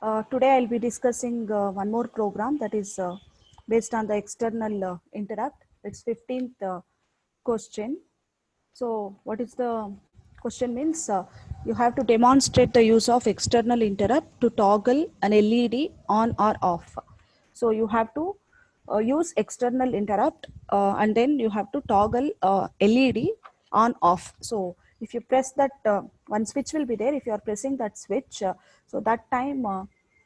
Today I'll be discussing one more program that is based on the external interrupt. It's 15th question. So what is the question means? You have to demonstrate the use of external interrupt to toggle an LED on or off. So you have to use external interrupt and then you have to toggle LED on off. So if you press that one switch will be there. If you are pressing that switch, so that time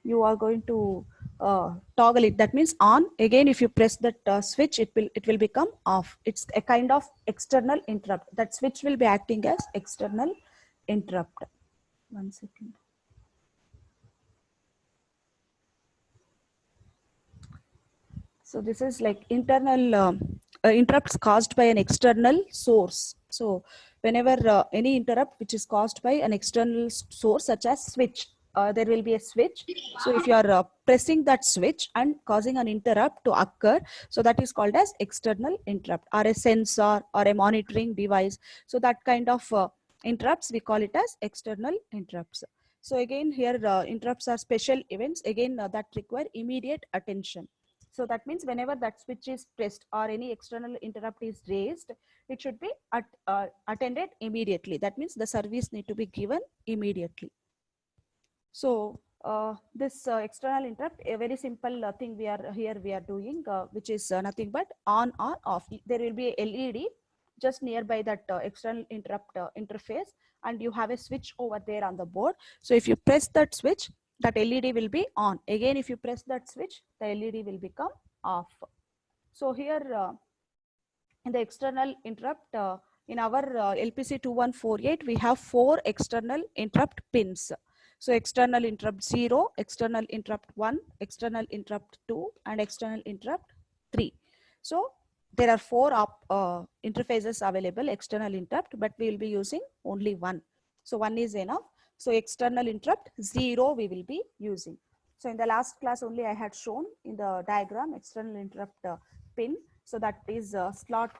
you are going to toggle it. That means on. Again, if you press that switch, it will become off. It's a kind of external interrupt. That switch will be acting as external interrupt. 1 second. So this is like internal interrupts caused by an external source. So whenever any interrupt which is caused by an external source such as switch, there will be a switch. So if you are pressing that switch and causing an interrupt to occur, so that is called as external interrupt, or a sensor or a monitoring device. So that kind of interrupts we call it as external interrupts. So again here interrupts are special events again that require immediate attention. So that means whenever that switch is pressed or any external interrupt is raised, it should be attended immediately. That means the service need to be given immediately. So this external interrupt, a very simple thing we are doing, which is nothing but on or off. There will be a LED just nearby that external interrupt interface, and you have a switch over there on the board. So if you press that switch, that LED will be on. Again, if you press that switch, the LED will become off. So here in the external interrupt, in our LPC 2148, we have 4 external interrupt pins. So external interrupt 0, external interrupt 1, external interrupt 2, and external interrupt 3. So there are 4 interfaces available, external interrupt, but we will be using only one. So one is enough. So external interrupt 0 we will be using. So in the last class only I had shown in the diagram external interrupt pin. So that is slot,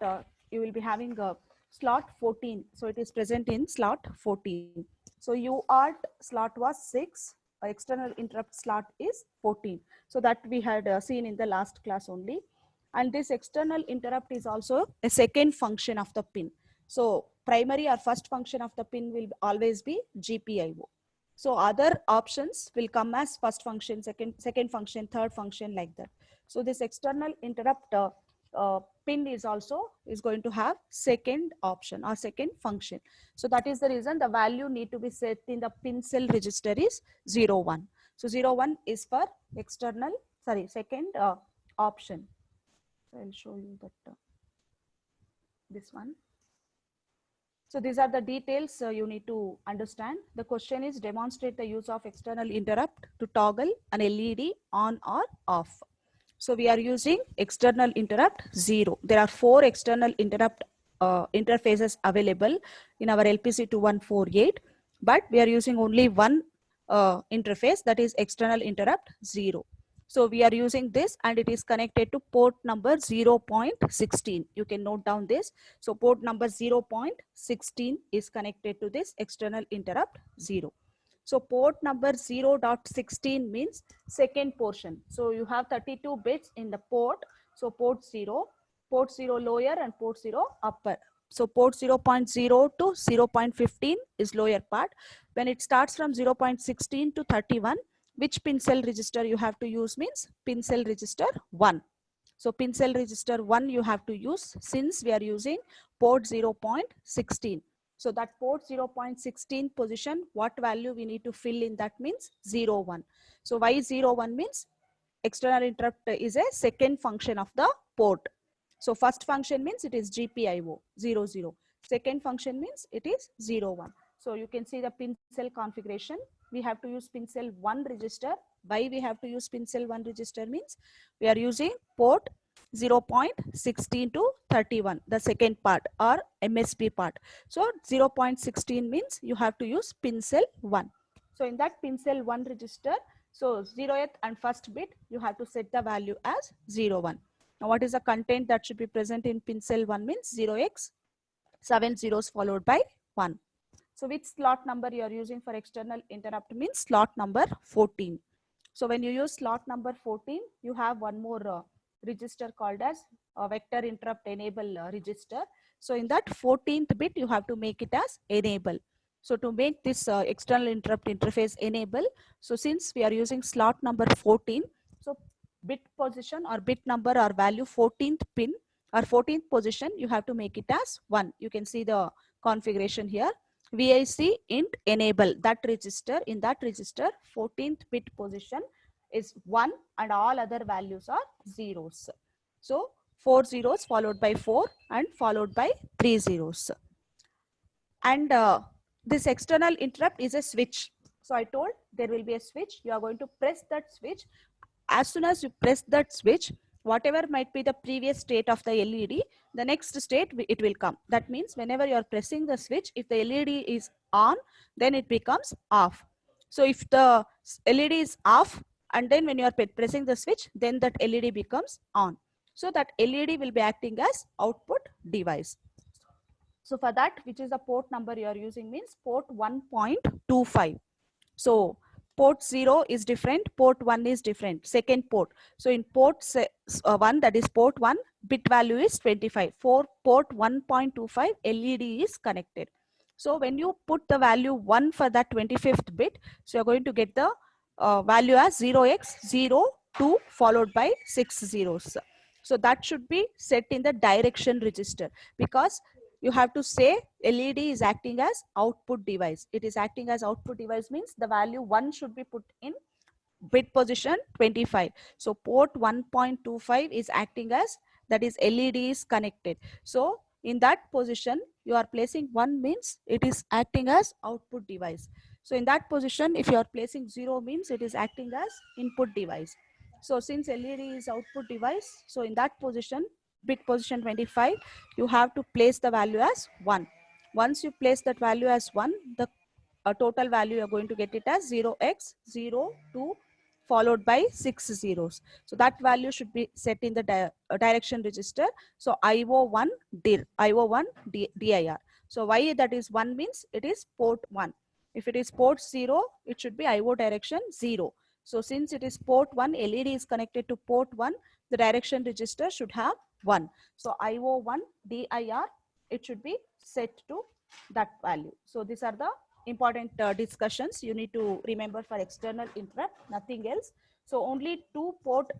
you will be having a slot 14. So it is present in slot 14. So UART slot was 6, external interrupt slot is 14. So that we had seen in the last class only. And this external interrupt is also a second function of the pin. So primary or first function of the pin will always be GPIO. So other options will come as first function, second function, third function, like that. So this external interrupt pin is going to have second option or second function. So that is the reason the value need to be set in the pin cell register is 01. So 01 is for external, sorry, second option. So I'll show you that this one. So these are the details you need to understand. The question is demonstrate the use of external interrupt to toggle an LED on or off. So we are using external interrupt 0. There are 4 external interrupt interfaces available in our LPC 2148, but we are using only one interface, that is external interrupt 0. So we are using this and it is connected to port number 0.16. You can note down this. So port number 0.16 is connected to this external interrupt 0. So port number 0.16 means second portion. So you have 32 bits in the port. So port 0 lower and port 0 upper. So port 0.0 to 0.15 is lower part. When it starts from 0.16 to 31, which pin cell register you have to use means pin cell register 1. So pin cell register 1 you have to use since we are using port 0.16. So that port 0.16 position, what value we need to fill in, that means 01. So why 01 means external interrupt is a second function of the port. So first function means it is GPIO 00. Second function means it is 01. So you can see the pin cell configuration. We have to use pin cell 1 register. Why we have to use pin cell 1 register means we are using port 0.16 to 31, the second part or MSB part. So 0.16 means you have to use pin cell 1. So in that pin cell 1 register, so 0th and first bit, you have to set the value as 01. Now what is the content that should be present in pin cell 1 means 0x, 7 zeros followed by 1. So which slot number you are using for external interrupt means slot number 14. So when you use slot number 14, you have one more register called as vector interrupt enable register. So in that 14th bit, you have to make it as enable. So to make this external interrupt interface enable, so since we are using slot number 14, so bit position or bit number or value 14th pin or 14th position, you have to make it as 1. You can see the configuration here. VIC int enable, that register, in that register 14th bit position is 1 and all other values are zeros. So 4 zeros followed by 4 and followed by 3 zeros. And this external interrupt is a switch. So I told there will be a switch. You are going to press that switch. As soon as you press that switch, whatever might be the previous state of the LED, the next state it will come. That means whenever you are pressing the switch, if the LED is on, then it becomes off. So if the LED is off, and then when you are pressing the switch, then that LED becomes on. So that LED will be acting as output device. So for that, which is the port number you are using, means port 1.25. So port 0 is different, port 1 is different, second port. So in port 1, that is port 1, bit value is 25. For port 1.25, LED is connected. So when you put the value 1 for that 25th bit, so you're going to get the value as 0x02 followed by 6 zeros. So that should be set in the direction register, because you have to say LED is acting as output device. It is acting as output device means the value 1 should be put in bit position 25. So port 1.25 is acting as, that is LED is connected. So in that position you are placing 1 means it is acting as output device. So in that position, if you are placing 0 means it is acting as input device. So since LED is output device, so in that position, bit position 25, you have to place the value as 1. Once you place that value as 1, the total value you are going to get it as 0x02 followed by 6 zeros. So that value should be set in the direction register. So IO1 dir, IO1 dir. So why that is 1 means it is port 1. If it is port 0, it should be IO direction 0. So since it is port 1, LED is connected to port 1, the direction register should have 1. So IO1 dir, it should be set to that value. So these are the important discussions you need to remember for external interrupt, nothing else. So only 2 port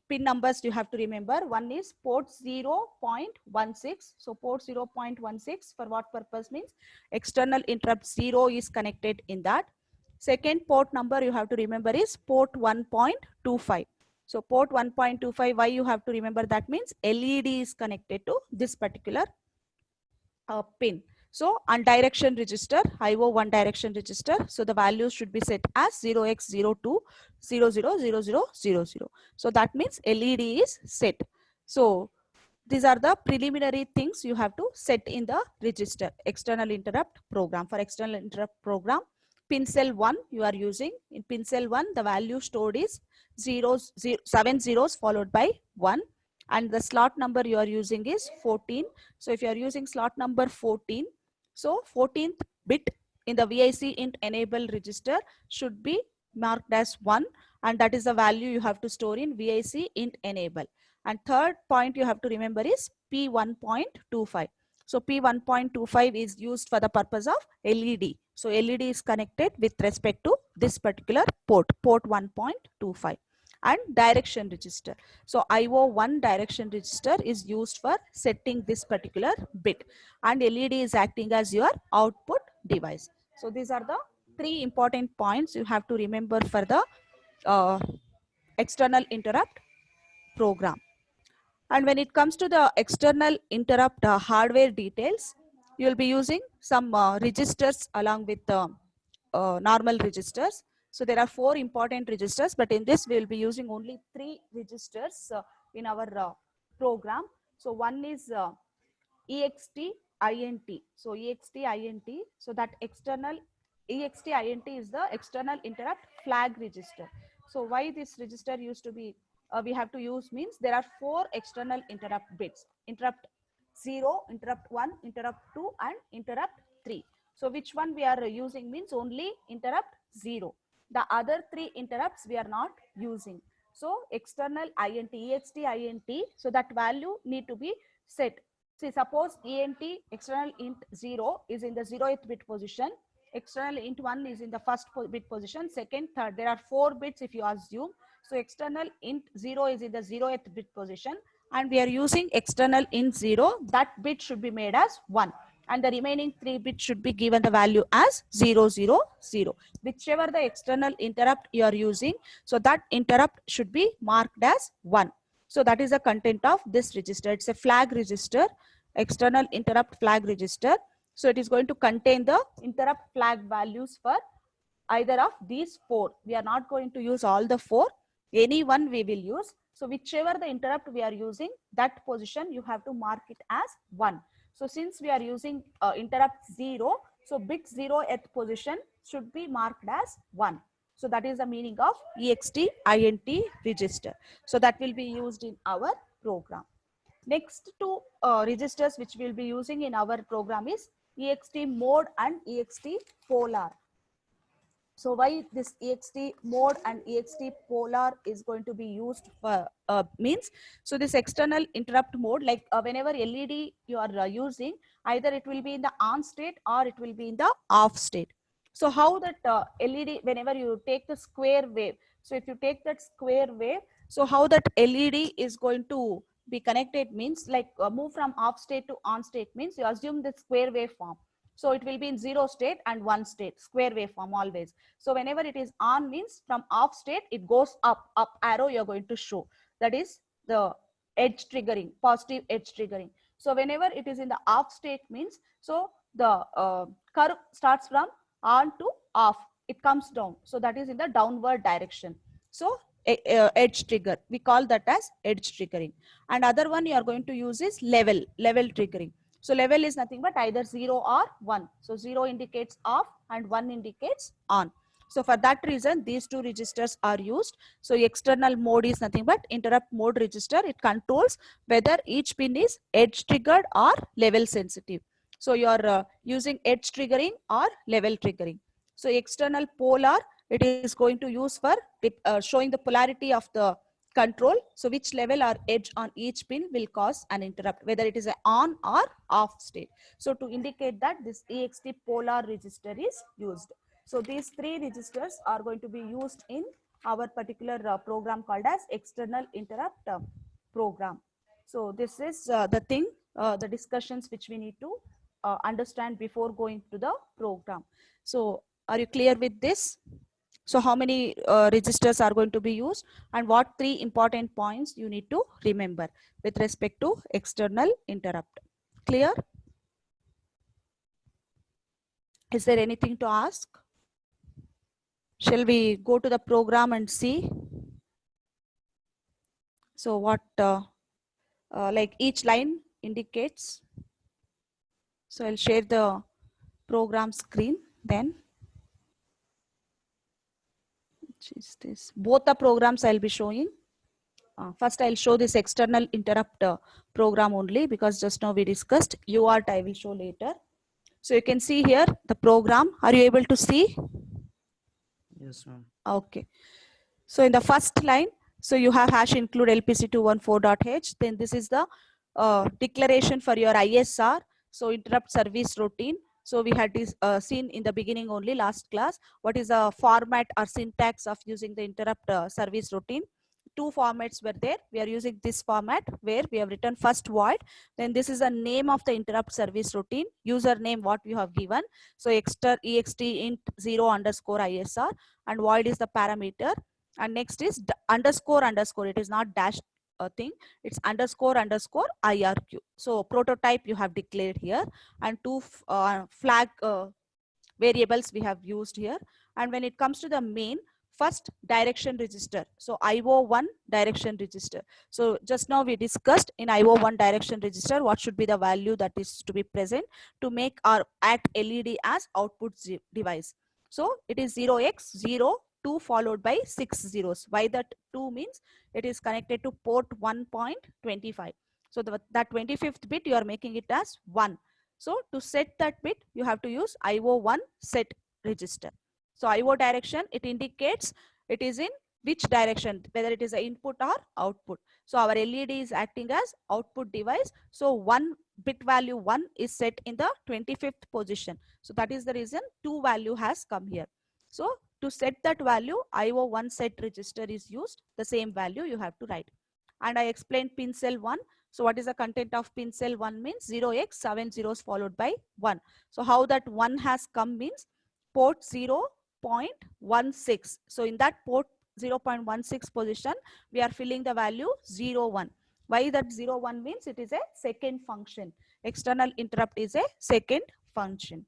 pin numbers you have to remember. One is port 0.16. So port 0.16 for what purpose means external interrupt 0 is connected in that. Second port number you have to remember is port 1.25. So port 1.25, why you have to remember that means LED is connected to this particular pin. So on direction register, IO1 direction register, so the values should be set as 0x02 000000. So that means LED is set. So these are the preliminary things you have to set in the register. External interrupt program. For external interrupt program, pin cell 1 you are using. In pin cell 1, the value stored is 7 zeros followed by 1. And the slot number you are using is 14. So if you are using slot number 14, so 14th bit in the VIC int enable register should be marked as 1, and that is the value you have to store in VIC int enable. And third point you have to remember is P1.25. So P1.25 is used for the purpose of LED. So LED is connected with respect to this particular port, port 1.25. And direction register. So IO1 direction register is used for setting this particular bit, and LED is acting as your output device. So these are the 3 important points you have to remember for the external interrupt program. And when it comes to the external interrupt hardware details, you will be using some registers along with the normal registers. So there are 4 important registers, but in this we will be using only 3 registers in our program. So one is EXT INT. So EXT INT. So that external EXT INT is the external interrupt flag register. So why this register used to be we have to use means there are 4 external interrupt bits: interrupt 0, interrupt 1, interrupt 2, and interrupt 3. So which one we are using means only interrupt 0. The other three interrupts we are not using. So external int, ext int, so that value need to be set. See, suppose ent external int 0 is in the 0th bit position, external int 1 is in the first bit position, second, third. There are 4 bits if you assume. So external int 0 is in the 0th bit position, and we are using external int 0. That bit should be made as 1, and the remaining 3 bits should be given the value as 0, 0, 0. Whichever the external interrupt you are using, so that interrupt should be marked as 1. So that is the content of this register. It's a flag register, external interrupt flag register. So it is going to contain the interrupt flag values for either of these 4. We are not going to use all the 4. Any one we will use. So whichever the interrupt we are using, that position you have to mark it as 1. So since we are using interrupt 0, so bit 0 at position should be marked as 1. So that is the meaning of ext int register. So that will be used in our program. Next two registers which we will be using in our program is ext mode and ext polar. So why this ext mode and ext polar is going to be used for means, so this external interrupt mode, like whenever LED you are using, either it will be in the on state or it will be in the off state. So how that LED, whenever you take the square wave, so if you take that square wave, so how that LED is going to be connected means, like move from off state to on state means, you assume the square wave form. So it will be in 0 state and 1 state, square waveform always. So whenever it is on means from off state, it goes up arrow you're going to show. That is the edge triggering, positive edge triggering. So whenever it is in the off state means, so the curve starts from on to off, it comes down. So that is in the downward direction. So edge trigger, we call that as edge triggering. And other one you are going to use is level triggering. So level is nothing but either 0 or 1. So 0 indicates off and 1 indicates on. So for that reason, these two registers are used. So external mode is nothing but interrupt mode register. It controls whether each pin is edge triggered or level sensitive. So you are using edge triggering or level triggering. So external polar, it is going to use for showing the polarity of the control. So which level or edge on each pin will cause an interrupt, whether it is an on or off state. So to indicate that, this ext polar register is used. So these three registers are going to be used in our particular program called as external interrupt program. So this is the thing, the discussions which we need to understand before going to the program. So are you clear with this? So how many registers are going to be used, and what 3 important points you need to remember with respect to external interrupt? Clear? Is there anything to ask? Shall we go to the program and see? So what like each line indicates. So I'll share the program screen then. Which is this? Both the programs I'll be showing. First, I'll show this external interrupt program only, because just now we discussed UART I will show later. So you can see here the program. Are you able to see? Yes, ma'am. Okay. So in the first line, so you have hash include lpc214.h. Then this is the declaration for your ISR. So interrupt service routine. So we had this seen in the beginning only, last class. What is the format or syntax of using the interrupt service routine? 2 formats were there. We are using this format where we have written first void. Then this is the name of the interrupt service routine, username what you have given. So ext int 0 underscore ISR, and void is the parameter. And next is underscore. It is not dash thing. It's underscore IRQ. So prototype you have declared here, and 2 flag variables we have used here. And when it comes to the main, first direction register. So IO1 direction register. So just now we discussed in IO1 direction register what should be the value that is to be present to make our act LED as output device. So it is 0x0 2 followed by 6 zeros. Why that 2 means it is connected to port 1.25. So that 25th bit you are making it as 1. So to set that bit, you have to use IO1 set register. So IO direction, it indicates it is in which direction, whether it is an input or output. So our LED is acting as output device. So one bit value 1 is set in the 25th position. So that is the reason 2 value has come here. So to set that value, IO1 set register is used. The same value you have to write. And I explained pin cell 1. So what is the content of pin cell 1 means 0x 7 zeros followed by 1. So how that 1 has come means port 0.16. So in that port 0.16 position, we are filling the value 01. Why that 01 means it is a second function. External interrupt is a second function.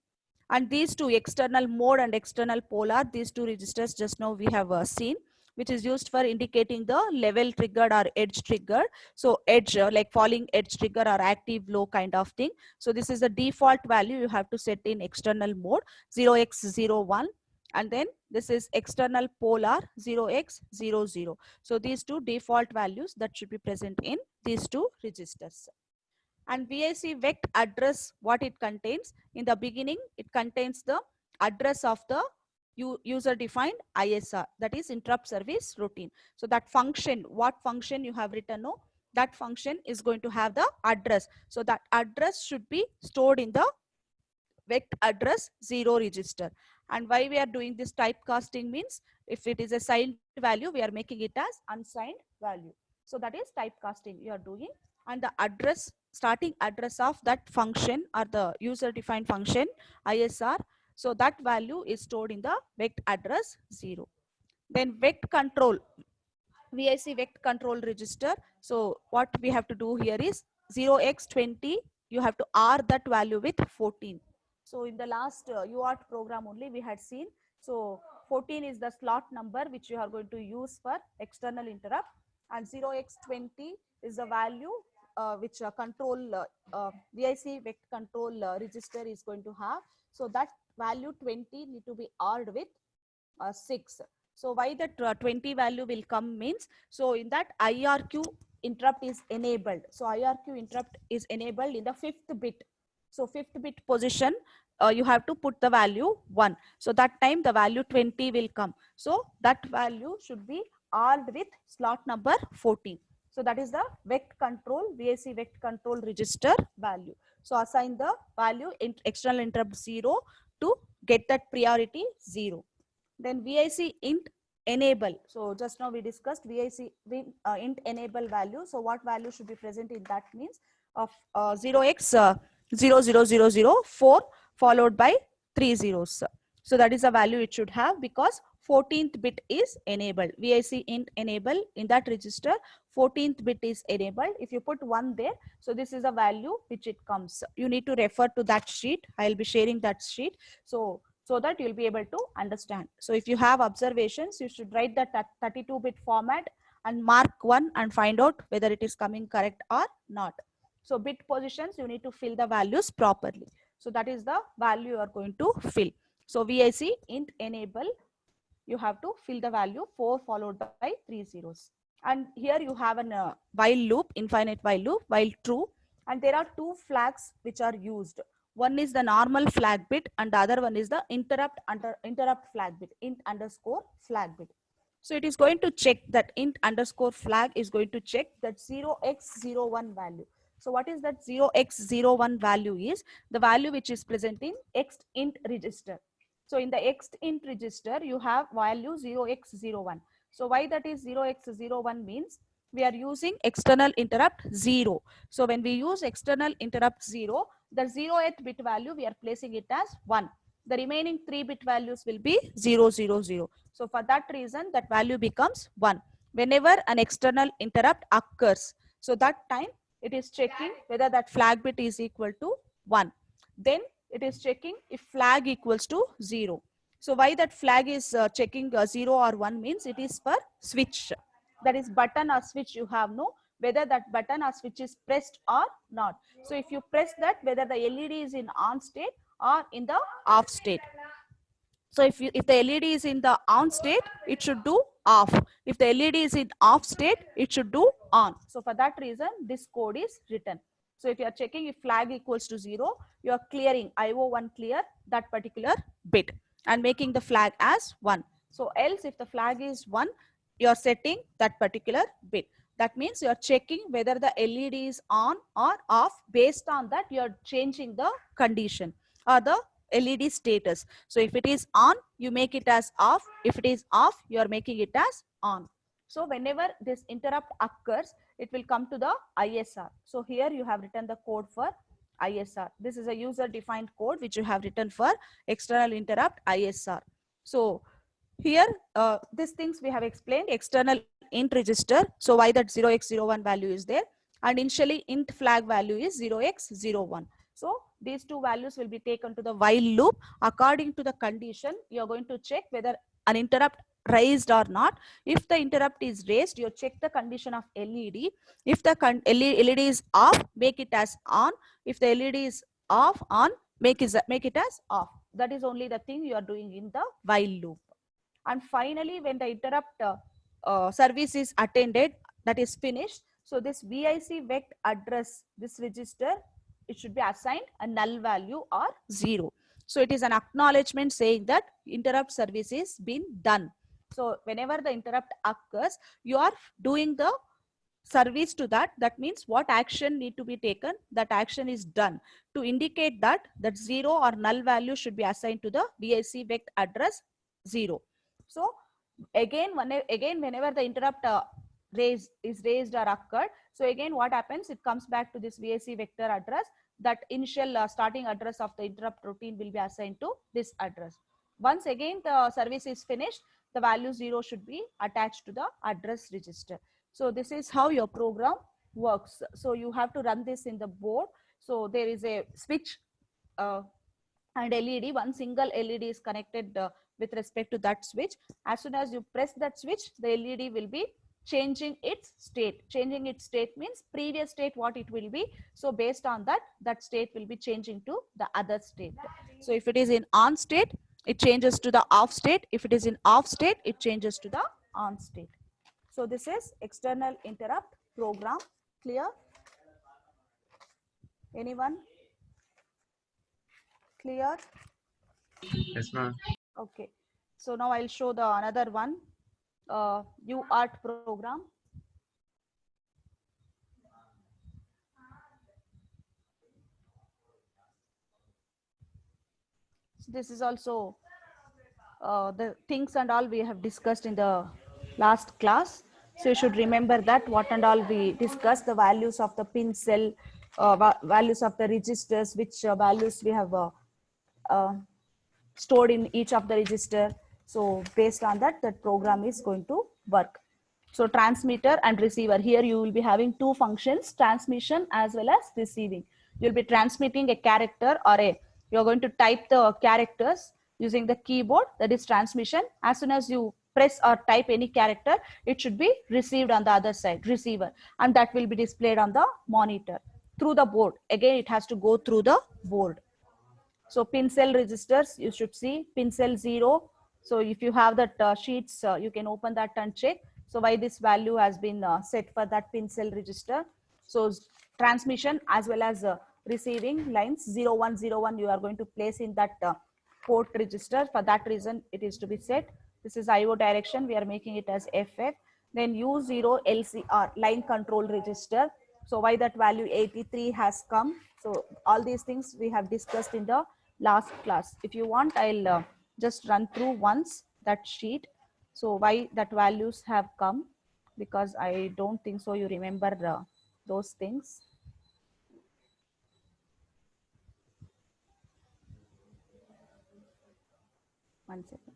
And these two, external mode and external polar, these two registers just now we have seen, which is used for indicating the level triggered or edge triggered. So edge, like falling edge trigger or active low kind of thing. So this is the default value you have to set in external mode 0x01. And then this is external polar 0x00. So these two default values that should be present in these two registers. And VIC vect address, what it contains in the beginning, it contains the address of the user defined ISR, that is interrupt service routine. So that function, what function you have written, no, that function is going to have the address. So that address should be stored in the vect address 0 register. And why we are doing this typecasting means if it is a signed value, we are making it as unsigned value. So that is typecasting you are doing. And the address, starting address of that function or the user defined function ISR, so that value is stored in the vect address 0. Then vect control, VIC vect control register. So what we have to do here is 0x20, you have to R that value with 14. So in the last UART program only we had seen. So 14 is the slot number which you are going to use for external interrupt, and 0x20 is the value which control VIC vect control register is going to have. So that value 20 need to be R'd with 6. So why that 20 value will come means, so in that IRQ interrupt is enabled. So IRQ interrupt is enabled in the 5th bit. So 5th bit position, you have to put the value 1. So that time the value 20 will come. So that value should be R'd with slot number 14. So that is the vect control, VIC vect control register value. So assign the value in external interrupt 0 to get that priority 0. Then VIC int enable. So just now we discussed VIC int enable value. So what value should be present in that means of 0x000004 followed by 3 zeros. So that is the value it should have because 14th bit is enabled. VIC int enable in that register, 14th bit is enabled. If you put 1 there, so this is a value which it comes. You need to refer to that sheet. I'll be sharing that sheet. So that you'll be able to understand. So if you have observations, you should write that 32-bit format and mark 1 and find out whether it is coming correct or not. So bit positions, you need to fill the values properly. So that is the value you are going to fill. So VIC int enable, you have to fill the value 4 followed by 3 zeros. And here you have an while loop, infinite while loop, while true. And there are 2 flags which are used. One is the normal flag bit and the other one is the interrupt flag bit, int underscore flag bit. So it is going to check that int underscore flag is going to check that 0x01 value. So what is that 0x01 value is? The value which is present in extint register. So in the extint register, you have value 0x01. So why that is 0x01 means we are using external interrupt 0. So when we use external interrupt 0, the 0th bit value we are placing it as 1. The remaining 3 bit values will be 0, 0, 0. So for that reason, that value becomes 1. Whenever an external interrupt occurs, so that time it is checking whether that flag bit is equal to 1. Then it is checking if flag equals to 0. So why that flag is checking 0 or 1 means it is for switch. That is button or switch, you have no whether that button or switch is pressed or not. So if you press that, whether the LED is in on state or in the off state. So if the LED is in the on state, it should do off. If the LED is in off state, it should do on. So for that reason, this code is written. So if you are checking if flag equals to 0, you are clearing IO1 clear that particular bit. and making the flag as 1. So else if the flag is 1, you're setting that particular bit. That means you're checking whether the LED is on or off. Based on that, you're changing the condition or the LED status. So if it is on, you make it as off. If it is off, you're making it as on. So whenever this interrupt occurs, it will come to the ISR. So here you have written the code for ISR. This is a user defined code which you have written for external interrupt ISR. So here these things we have explained. External int register. So why that 0x01 value is there, and initially int flag value is 0x01. So these two values will be taken to the while loop. According to the condition, you are going to check whether an interrupt raised or not. If the interrupt is raised, you check the condition of LED. If the LED is off, make it as on. If the LED is off, on, make it as off. That is only the thing you are doing in the while loop. And finally, when the interrupt service is attended, that is finished. So this VIC vect address, this register, it should be assigned a null value or 0. So it is an acknowledgement saying that interrupt service is been done. So whenever the interrupt occurs, you are doing the service to that. That means what action need to be taken, that action is done. To indicate that 0 or null value should be assigned to the VIC vect address 0. So again whenever the interrupt is raised or occurred, so again what happens, it comes back to this VIC vector address. That initial starting address of the interrupt routine will be assigned to this address. Once again the service is finished, the value 0 should be attached to the address register. So this is how your program works. So you have to run this in the board. So there is a switch and LED. One single LED is connected with respect to that switch. As soon as you press that switch, the LED will be changing its state. Changing its state means previous state what it will be. So based on that, that state will be changing to the other state. So if it is in on state, it changes to the off state. If it is in off state, it changes to the on state. So this is external interrupt program. Clear? Anyone? Clear? Yes, ma'am. Okay. So now I'll show the another one, UART program. So this is also the things and all we have discussed in the last class. So you should remember that what and all we discussed, the values of the pin cell, values of the registers, which values we have stored in each of the register. So based on that, that program is going to work. So transmitter and receiver, here you will be having two functions, transmission as well as receiving. You'll be transmitting a character or you're going to type the characters using the keyboard, that is transmission. As soon as you press or type any character, it should be received on the other side, receiver, and that will be displayed on the monitor through the board. Again, it has to go through the board. So pin cell registers, you should see pin cell 0. So if you have that sheets, you can open that and check. So why this value has been set for that pin cell register. So transmission as well as receiving lines 0101 you are going to place in that port register. For that reason, it is to be set. This is IO direction. We are making it as FF. Then U0 LCR, line control register. So why that value 83 has come. So all these things we have discussed in the last class. If you want, I'll just run through once that sheet. So why that values have come, because I don't think so you remember those things. One second.